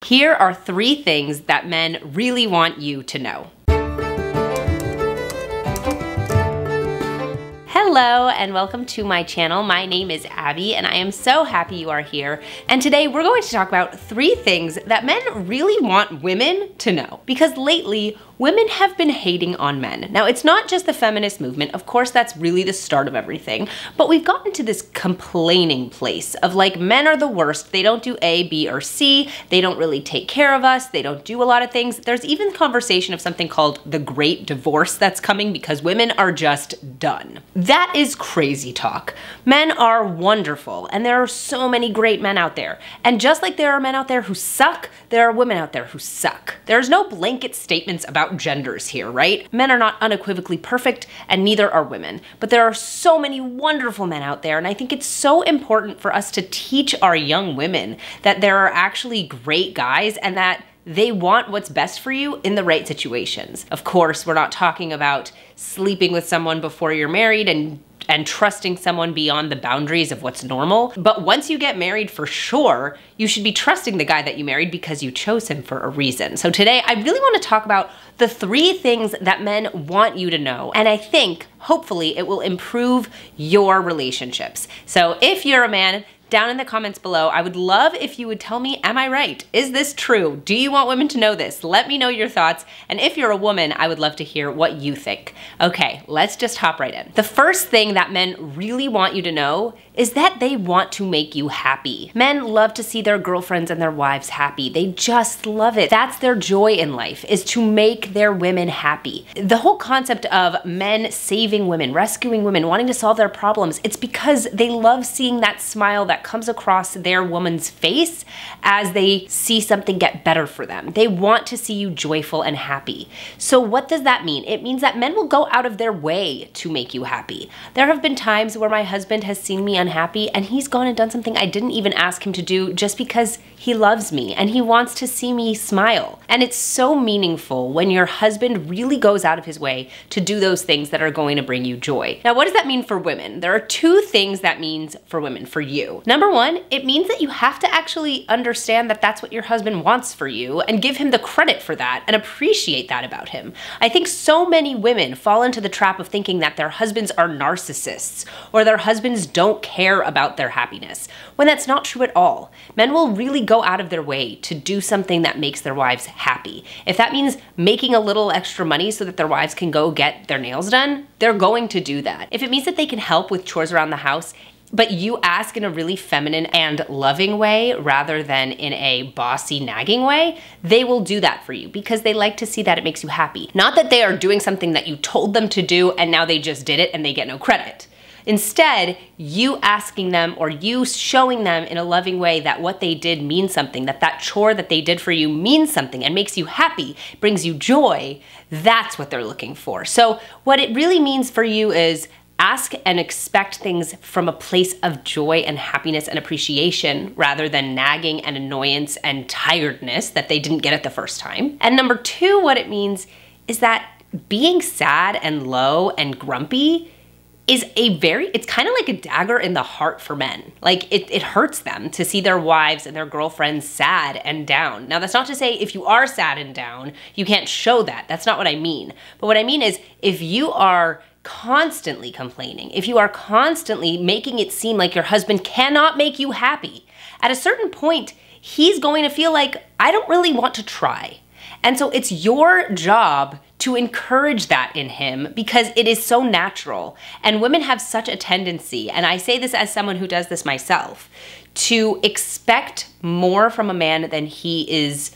Here are 3 things that men really want you to know. Hello and welcome to my channel. My name is Abby and I am so happy you are here. And today we're going to talk about 3 things that men really want women to know. Because lately, women have been hating on men. Now, it's not just the feminist movement. Of course, that's really the start of everything. But we've gotten to this complaining place of like, men are the worst. They don't do A, B, or C. They don't really take care of us. They don't do a lot of things. There's even conversation of something called the Great Divorce that's coming because women are just done. That is crazy talk. Men are wonderful, and there are so many great men out there. And just like there are men out there who suck, there are women out there who suck. There's no blanket statements about genders here, right? Men are not unequivocally perfect, and neither are women. But there are so many wonderful men out there, and I think it's so important for us to teach our young women that there are actually great guys and that they want what's best for you in the right situations. Of course, we're not talking about sleeping with someone before you're married and trusting someone beyond the boundaries of what's normal. But once you get married, for sure, you should be trusting the guy that you married because you chose him for a reason. So today, I really want to talk about the 3 things that men want you to know. And I think, hopefully, it will improve your relationships. So if you're a man, down in the comments below, I would love if you would tell me, am I right? Is this true? Do you want women to know this? Let me know your thoughts. And if you're a woman, I would love to hear what you think. Okay, let's just hop right in. The first thing that men really want you to know is that they want to make you happy. Men love to see their girlfriends and their wives happy. They just love it. That's their joy in life, is to make their women happy. The whole concept of men saving women, rescuing women, wanting to solve their problems, it's because they love seeing that smile that comes across their woman's face as they see something get better for them. They want to see you joyful and happy. So what does that mean? It means that men will go out of their way to make you happy. There have been times where my husband has seen me unhappy and he's gone and done something I didn't even ask him to do just because he loves me and he wants to see me smile. And it's so meaningful when your husband really goes out of his way to do those things that are going to bring you joy. Now, what does that mean for women? There are 2 things that means for women, for you. Number 1, it means that you have to actually understand that that's what your husband wants for you and give him the credit for that and appreciate that about him. I think so many women fall into the trap of thinking that their husbands are narcissists or their husbands don't care about their happiness, when that's not true at all. Men will really go out of their way to do something that makes their wives happy. If that means making a little extra money so that their wives can go get their nails done, they're going to do that. If it means that they can help with chores around the house, but you ask in a really feminine and loving way rather than in a bossy, nagging way, they will do that for you because they like to see that it makes you happy. Not that they are doing something that you told them to do and now they just did it and they get no credit. Instead, you asking them or you showing them in a loving way that what they did means something, that that chore that they did for you means something and makes you happy, brings you joy, that's what they're looking for. So what it really means for you is ask and expect things from a place of joy and happiness and appreciation rather than nagging and annoyance and tiredness that they didn't get it the first time. And number 2, what it means is that being sad and low and grumpy is it's kind of like a dagger in the heart for men. Like it hurts them to see their wives and their girlfriends sad and down. Now that's not to say if you are sad and down, you can't show that. That's not what I mean. But what I mean is if you are constantly complaining, if you are constantly making it seem like your husband cannot make you happy, at a certain point, he's going to feel like, I don't really want to try. And so it's your job to encourage that in him because it is so natural. And women have such a tendency, and I say this as someone who does this myself, to expect more from a man than he is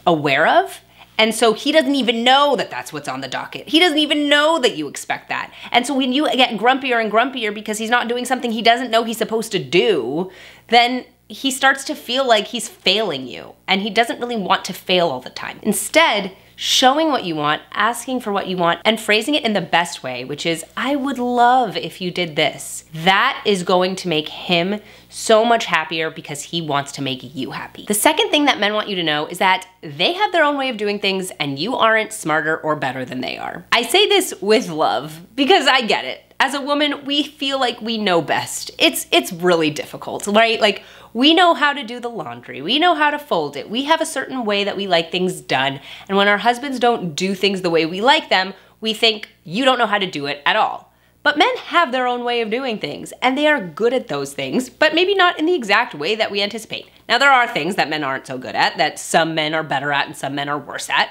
aware of. And so he doesn't even know that that's what's on the docket. He doesn't even know that you expect that. And so when you get grumpier and grumpier because he's not doing something he doesn't know he's supposed to do, then he starts to feel like he's failing you. And he doesn't really want to fail all the time. Instead, showing what you want, asking for what you want, and phrasing it in the best way, which is, I would love if you did this. That is going to make him so much happier because he wants to make you happy. The second thing that men want you to know is that they have their own way of doing things and you aren't smarter or better than they are. I say this with love because I get it. As a woman, we feel like we know best. It's really difficult, right? Like, We know how to do the laundry. We know how to fold it. We have a certain way that we like things done. And when our husbands don't do things the way we like them, we think, you don't know how to do it at all. But men have their own way of doing things, and they are good at those things, but maybe not in the exact way that we anticipate. Now, there are things that men aren't so good at, that some men are better at and some men are worse at.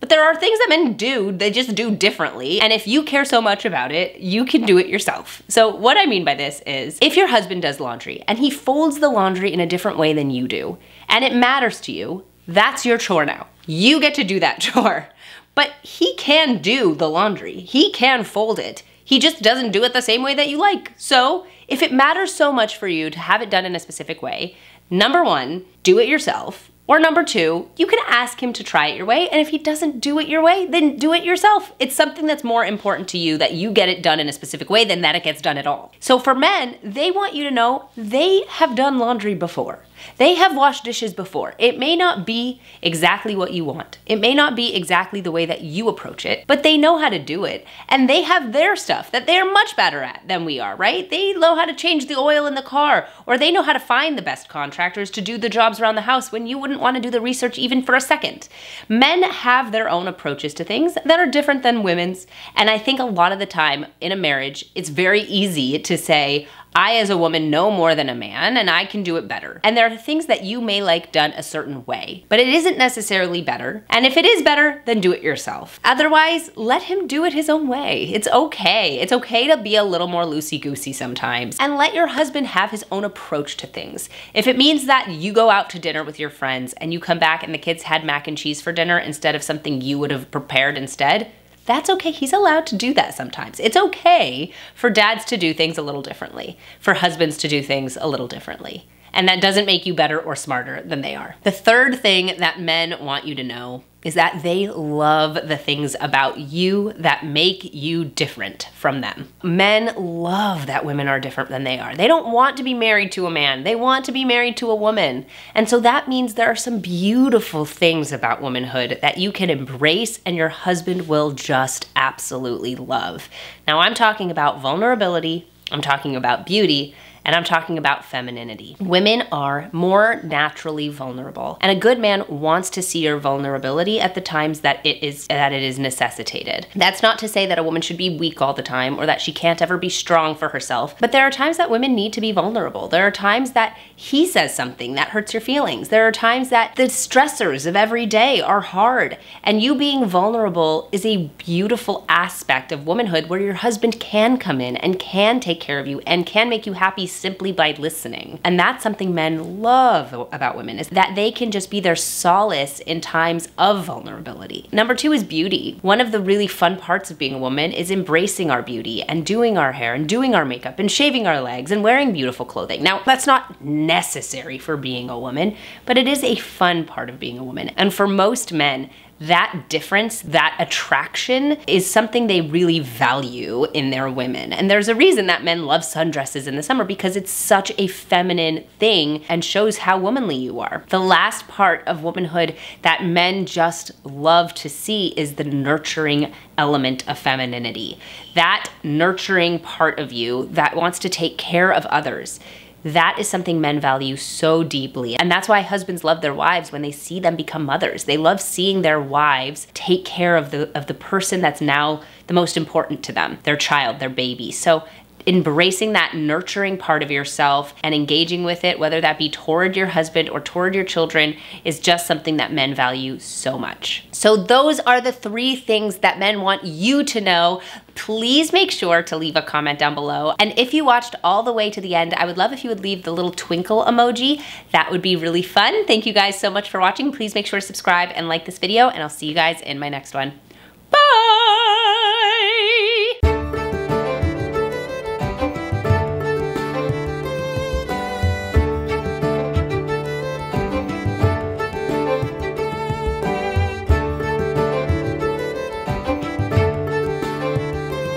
But there are things that men do, they just do differently. And if you care so much about it, you can do it yourself. So what I mean by this is, if your husband does laundry and he folds the laundry in a different way than you do, and it matters to you, that's your chore now. You get to do that chore. But he can do the laundry. He can fold it. He just doesn't do it the same way that you like. So if it matters so much for you to have it done in a specific way, number one, do it yourself. Or number two, you can ask him to try it your way, and if he doesn't do it your way, then do it yourself. It's something that's more important to you that you get it done in a specific way than that it gets done at all. So for men, they want you to know they have done laundry before. They have washed dishes before. It may not be exactly what you want. It may not be exactly the way that you approach it, but they know how to do it. And they have their stuff that they're much better at than we are, right? They know how to change the oil in the car, or they know how to find the best contractors to do the jobs around the house when you wouldn't want to do the research even for a second. Men have their own approaches to things that are different than women's. And I think a lot of the time in a marriage, it's very easy to say, I as a woman know more than a man and I can do it better. And there are things that you may like done a certain way, but it isn't necessarily better. And if it is better, then do it yourself. Otherwise, let him do it his own way. It's okay. It's okay to be a little more loosey-goosey sometimes. And let your husband have his own approach to things. If it means that you go out to dinner with your friends and you come back and the kids had mac and cheese for dinner instead of something you would have prepared instead, that's okay. He's allowed to do that sometimes. It's okay for dads to do things a little differently, for husbands to do things a little differently. And that doesn't make you better or smarter than they are. The third thing that men want you to know is that they love the things about you that make you different from them. Men love that women are different than they are. They don't want to be married to a man. They want to be married to a woman. And so that means there are some beautiful things about womanhood that you can embrace and your husband will just absolutely love. Now, I'm talking about vulnerability, I'm talking about beauty, and I'm talking about femininity. Women are more naturally vulnerable, and a good man wants to see your vulnerability at the times that it is necessitated. That's not to say that a woman should be weak all the time or that she can't ever be strong for herself, but there are times that women need to be vulnerable. There are times that he says something that hurts your feelings. There are times that the stressors of every day are hard, and you being vulnerable is a beautiful aspect of womanhood where your husband can come in and can take care of you and can make you happy simply by listening. And that's something men love about women, is that they can just be their solace in times of vulnerability. Number two is beauty. One of the really fun parts of being a woman is embracing our beauty and doing our hair and doing our makeup and shaving our legs and wearing beautiful clothing. Now, that's not necessary for being a woman, but it is a fun part of being a woman. And for most men, that difference, that attraction is something they really value in their women. And there's a reason that men love sundresses in the summer, because it's such a feminine thing and shows how womanly you are. The last part of womanhood that men just love to see is the nurturing element of femininity. That nurturing part of you that wants to take care of others. That is something men value so deeply. And that's why husbands love their wives when they see them become mothers. They love seeing their wives take care of the person that's now the most important to them, their child, their baby. So embracing that nurturing part of yourself and engaging with it, whether that be toward your husband or toward your children, is just something that men value so much. So those are the 3 things that men want you to know. Please make sure to leave a comment down below. And if you watched all the way to the end, I would love if you would leave the little twinkle emoji. That would be really fun. Thank you guys so much for watching. Please make sure to subscribe and like this video, and I'll see you guys in my next one.